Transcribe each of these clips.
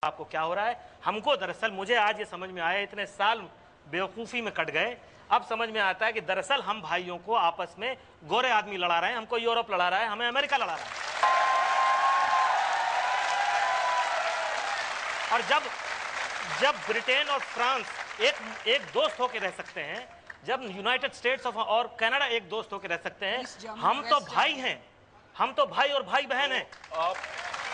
आपको क्या हो रहा है। हमको दरअसल मुझे आज ये समझ में आया, इतने साल बेवकूफ़ी में कट गए, अब समझ में आता है कि दरअसल हम भाइयों को आपस में गोरे आदमी लड़ा रहे हैं, हमको यूरोप लड़ा रहा है, हमें अमेरिका लड़ा रहा है। और जब ब्रिटेन और फ्रांस एक दोस्त होकर रह सकते हैं, जब यूनाइटेड स्टेट्स ऑफ और कनाडा एक दोस्त होकर रह सकते हैं, हम तो भाई हैं, हम तो भाई और भाई बहन हैं।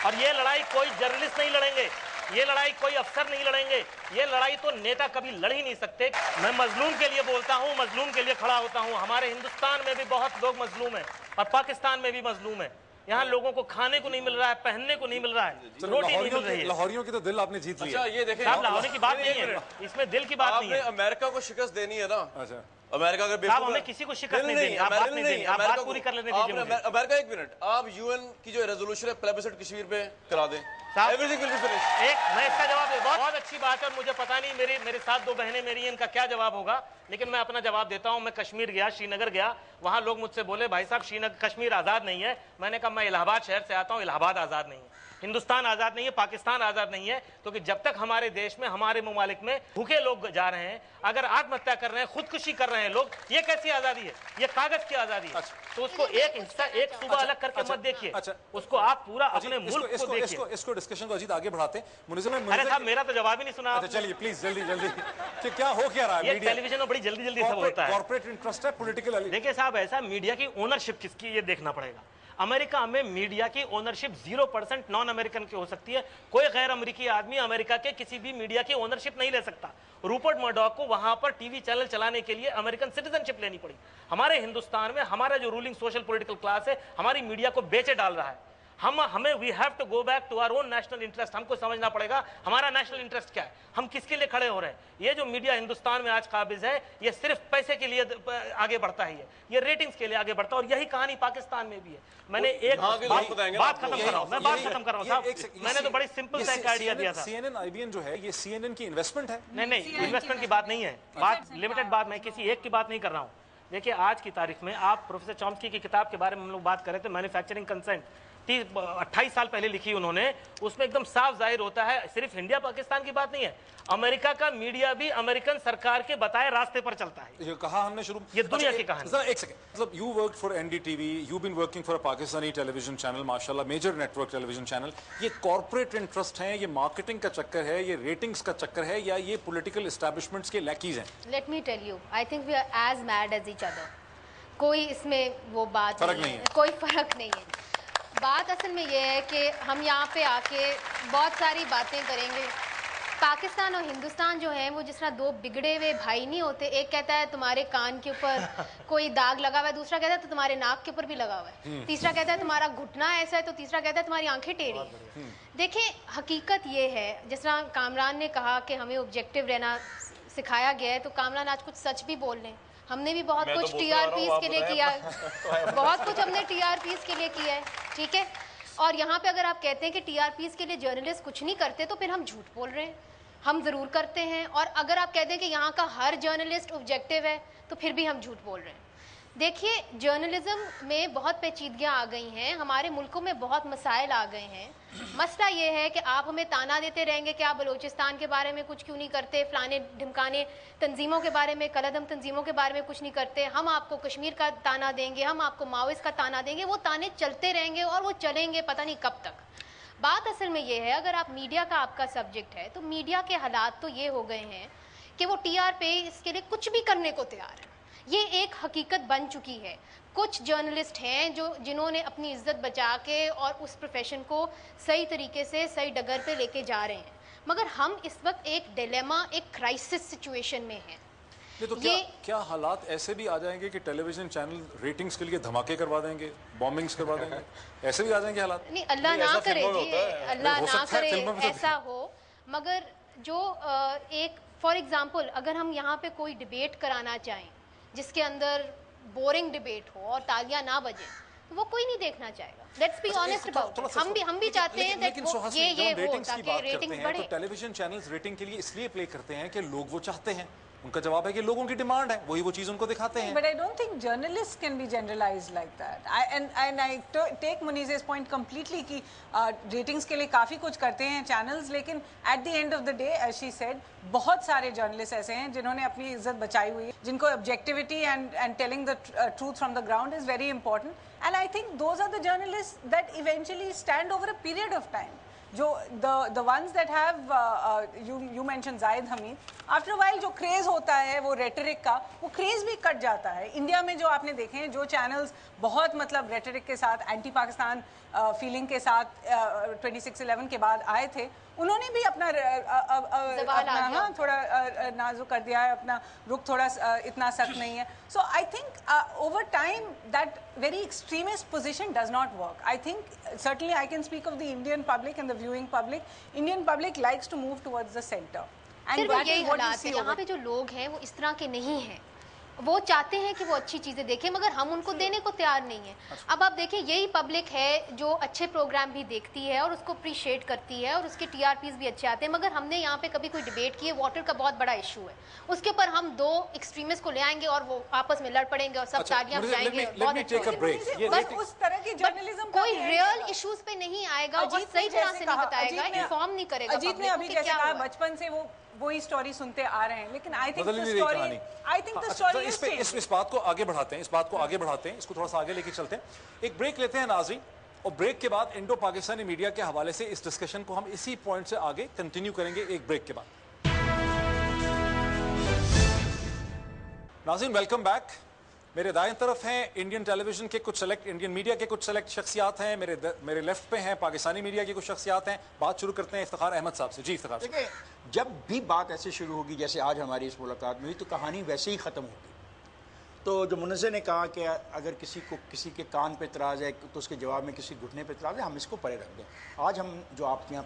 और ये लड़ाई कोई जर्नलिस्ट नहीं लड़ेंगे, ये लड़ाई कोई अफसर नहीं लड़ेंगे, ये लड़ाई तो नेता कभी लड़ ही नहीं सकते। मैं मजलूम के लिए बोलता हूँ, मजलूम के लिए खड़ा होता हूँ। हमारे हिंदुस्तान में भी बहुत लोग मजलूम हैं और पाकिस्तान में भी मजलूम है। यहाँ लोगों को खाने को नहीं मिल रहा है, पहनने को नहीं मिल रहा है, रोटी नहीं मिल रही है। लाहौरियों की तो दिल आपने जीत लिया। अच्छा, ये देखें, साहब लाहौर की बात नहीं है, इसमें दिल की बात नहीं है। अमेरिका को शिकस्त देनी है ना। अच्छा, अमेरिका अगर साहब हमें किसी को शिकस्त नहीं देनी, आप बात नहीं देनी, आप बात पूरी कर लेने दीजिए मुझे। अमेरिका, एक मिनट, आप यूएन की जो रेजोल्यूशन है प्लेबिसाइट कश्मीर पे करा दें, एवरीथिंग विल बी फिनिश्ड। मैं इसका जवाब दे, बहुत अच्छी बात है और मुझे पता नहीं मेरे साथ दो बहनें मेरी, इनका क्या जवाब होगा, लेकिन मैं अपना जवाब देता हूं। मैं कश्मीर गया, श्रीनगर गया, वहां लोग मुझसे बोले भाई साहब श्रीनगर कश्मीर आजाद नहीं है। मैंने कहा मैं इलाहाबाद शहर से आता हूं, इलाहाबाद आजाद नहीं है, हिंदुस्तान आजाद नहीं है, पाकिस्तान आजाद नहीं है। क्योंकि जब तक हमारे देश में, हमारे ममालिक में भूखे लोग जा रहे हैं, अगर आत्महत्या कर रहे हैं, खुदकुशी कर रहे हैं लोग, ये कैसी आजादी है? ये कागज की आजादी है। तो उसको एक हिस्सा, एक सूबा अलग करके मत देखिए, उसको आप पूरा अपने मुल्क को देखिए। इसको डिस्कशन को अजीत आगे बढ़ाते हैं। अरे साहब मेरा तो जवाब ही नहीं सुना। चलिए प्लीज जल्दी कि क्या हो क्या रहा है? ये टेलीविजन में बड़ी जल्दी सब होता है। कॉर्पोरेट इंटरेस्ट है, पॉलिटिकल। देखिए साहब, ऐसा मीडिया की ओनरशिप किसकी, ये देखना पड़ेगा। अमेरिका में मीडिया की ओनरशिप 0% नॉन अमेरिकन की हो सकती है। कोई गैर अमेरिकी आदमी अमेरिका के किसी भी मीडिया की ओनरशिप नहीं ले सकता। रूपर्ट मर्डॉक को वहां पर टीवी चैनल चलाने के लिए अमेरिकन सिटीजनशिप लेनी पड़ी। हमारे हिंदुस्तान में हमारा जो रूलिंग सोशल पॉलिटिकल क्लास है, हमारी मीडिया को बेचे डाल रहा है। हमें we have to go back to our own national interest. हमको समझना पड़ेगा हमारा नेशनल इंटरेस्ट क्या है, हम किसके लिए खड़े हो रहे हैं। ये जो मीडिया हिंदुस्तान में आज काबिज है, ये सिर्फ पैसे के लिए आगे बढ़ता है, ये रेटिंग्स के लिए आगे बढ़ता है। और यही कहानी पाकिस्तान में भी है। मैंने एक बात खत्म कर रहा हूं, मैं बात खत्म कर रहा हूं साहब। मैंने तो बड़ी सिंपल सा एक आइडिया दिया था। CNN IBN जो है, ये CNN की इन्वेस्टमेंट है। नहीं, इन्वेस्टमेंट की बात नहीं है, बात लिमिटेड बात, मैं किसी एक की बात नहीं कर रहा हूँ। देखिए आज की तारीख में, आप प्रोफेसर चॉम्स्की की किताब के बारे में हम लोग बात कर रहे थे, मैन्युफैक्चरिंग कंसेंट, 28 साल पहले लिखी उन्होंने। उसमें एकदम साफ जाहिर होता है, सिर्फ इंडिया पाकिस्तान की बात नहीं है, अमेरिका का मीडिया भी अमेरिकन सरकार के बताए रास्ते पर चलता है। ये कहा हमने शुरू, ये दुनिया की कहानी। एक सेकंड, मतलब you work for NDTV, you been working for a Pakistani television channel, माशाल्लाह मेजर नेटवर्क टेलीविजन चैनल। ये कॉर्पोरेट इंटरेस्ट है, ये मार्केटिंग का चक्कर है, ये रेटिंग्स का चक्कर है, या ये पॉलिटिकल एस्टैब्लिशमेंट्स के लैकीज हैं? Let me tell you, I think we are as mad as each other. कोई इसमें वो बात नहीं है, कोई फर्क नहीं है। बात असल में ये है कि हम यहाँ पे आके बहुत सारी बातें करेंगे। पाकिस्तान और हिंदुस्तान जो है वो जिस तरह दो बिगड़े हुए भाई नहीं होते, एक कहता है तुम्हारे कान के ऊपर कोई दाग लगा हुआ है, दूसरा कहता है तो तुम्हारे नाक के ऊपर भी लगा हुआ है, तीसरा कहता है तुम्हारा घुटना ऐसा है, तो तीसरा कहता है तुम्हारी आंखें टेढ़ी हैं। देखें, हकीकत ये है, जिस तरह कामरान ने कहा कि हमें ऑब्जेक्टिव रहना सिखाया गया है, तो कामरान आज कुछ सच भी बोल लें। हमने भी बहुत कुछ TRPs के लिए किया है, बहुत कुछ हमने TRPs के लिए किया है, ठीक है। और यहाँ पे अगर आप कहते हैं कि TRPs के लिए जर्नलिस्ट कुछ नहीं करते, तो फिर हम झूठ बोल रहे हैं। हम ज़रूर करते हैं। और अगर आप कहते हैं कि यहाँ का हर जर्नलिस्ट ऑब्जेक्टिव है, तो फिर भी हम झूठ बोल रहे हैं। देखिए, जर्नलिज्म में बहुत पेचीदगियाँ आ गई हैं, हमारे मुल्कों में बहुत मसाइल आ गए हैं। मसला ये है कि आप हमें ताना देते रहेंगे कि आप बलूचिस्तान के बारे में कुछ क्यों नहीं करते, फलाने ढिमकाने तंजीमों के बारे में, कलदम तंजीमों के बारे में कुछ नहीं करते। हम आपको कश्मीर का ताना देंगे, हम आपको माओइस्ट का ताना देंगे। वो ताने चलते रहेंगे और वो चलेंगे पता नहीं कब तक। बात असल में ये है, अगर आप मीडिया का आपका सब्जेक्ट है, तो मीडिया के हालात तो ये हो गए हैं कि वो TRP इसके लिए कुछ भी करने को तैयार है। ये एक हकीकत बन चुकी है। कुछ जर्नलिस्ट हैं जिन्होंने अपनी इज्जत बचा के और उस प्रोफेशन को सही तरीके से सही डगर पे लेके जा रहे हैं, मगर हम इस वक्त एक डिलेमा, एक क्राइसिस सिचुएशन में हैं। तो क्या हालात ऐसे भी आ जाएंगे कि टेलीविजन चैनल रेटिंग्स के लिए धमाके करवा देंगे, बॉम्बिंग्स करवा देंगे? ऐसे भी आ जाएंगे हालात? नहीं, अल्लाह ना करे जी, अल्लाह ना करे ऐसा हो। मगर जो एक फॉर एग्जांपल, अगर हम यहाँ पे कोई डिबेट कराना चाहें जिसके अंदर बोरिंग डिबेट हो और तालियां ना बजे, तो वो कोई नहीं देखना चाहेगा। Let's be honest about it. हम भी चाहते हैं कि ये हो ताकि रेटिंग्स बढ़े। तो टेलीविजन चैनल्स रेटिंग के लिए इसलिए प्ले करते हैं कि लोग वो चाहते हैं, उनका जवाब है कि लोगों की डिमांड है, वही वो चीज उनको दिखाते हैं। But I don't think journalists can be generalized like that. I take Munize's point completely कि ratings के लिए काफी कुछ करते हैं channels, लेकिन at the end of the day, as she said, बहुत सारे journalists ऐसे हैं जिन्होंने अपनी इज्जत बचाई हुई है, जिनको objectivity and telling the truth from the ground is very important. And I think those are the journalists that eventually stand over a period of time. जो the ones that have you mentioned Zahid Hamid, after a while जो craze होता है वो rhetoric का, वो craze भी cut जाता है। इंडिया में जो आपने देखे हैं जो चैनल्स बहुत मतलब रेटरिक के साथ, एंटी पाकिस्तान फीलिंग के साथ 26/11 के बाद आए थे, उन्होंने भी अपना हाँ थोड़ा नाजुक कर दिया है, अपना रुख थोड़ा इतना सख्त नहीं है। So I think over time that very extremist position does not work. I think certainly I can speak of the Indian public and the viewing public. Indian public likes to move towards the center. And that is what you see. यहाँ पे जो लोग हैं वो इस तरह के नहीं हैं, वो चाहते हैं कि वो अच्छी चीजें देखें, मगर हम उनको देने को तैयार नहीं है। अब आप देखिए यही पब्लिक है जो अच्छे प्रोग्राम भी देखती है और उसको अप्रिशिएट करती है और उसके टीआरपीस भी अच्छे आते हैं, मगर हमने यहाँ पे कभी कोई डिबेट की है, वाटर का बहुत बड़ा इशू है, उसके ऊपर हम दो एक्सट्रीमिस्ट को ले आएंगे और वो आपस में लड़ पड़ेंगे और सब तालियां बजाएंगे, बहुत अच्छा। बस उस तरह की जर्नलिज्म कोई रियल इश्यूज पे नहीं आएगा और सही तरह से नहीं बताएगा, इन्फॉर्म नहीं करेगा। अजीत ने अभी जैसे कहा बचपन से वो वही स्टोरी सुनते आ रहे हैं, लेकिन आई थिंक द स्टोरी इस बात को आगे बढ़ाते हैं, इसको थोड़ा सा आगे लेके चलते हैं, एक ब्रेक लेते हैं नाज़रीन, और ब्रेक के बाद इंडो पाकिस्तानी मीडिया के हवाले से इस डिस्कशन को हम इसी पॉइंट से आगे कंटिन्यू करेंगे एक ब्रेक के बाद। नाज़रीन वेलकम बैक। मेरे दाएं तरफ हैं इंडियन टेलीविजन के कुछ सेलेक्ट, इंडियन मीडिया के कुछ सेलेक्ट शख्सियात हैं, मेरे लेफ्ट पे हैं पाकिस्तानी मीडिया के कुछ शख्सियात हैं। बात शुरू करते हैं इफ्तिखार अहमद साहब से। जी इफ्तिखार साहब। देखिए, जब भी बात ऐसे शुरू होगी जैसे आज हमारी इस मुलाकात में हुई, तो कहानी वैसे ही ख़त्म होगी। तो जो मुनज़्ज़र ने कहा कि अगर किसी के कान पे इतराज़ है तो उसके जवाब में किसी घुटने पे इतराज़ है, हम इसको परे रख दें। आज हम जो आपके यहाँ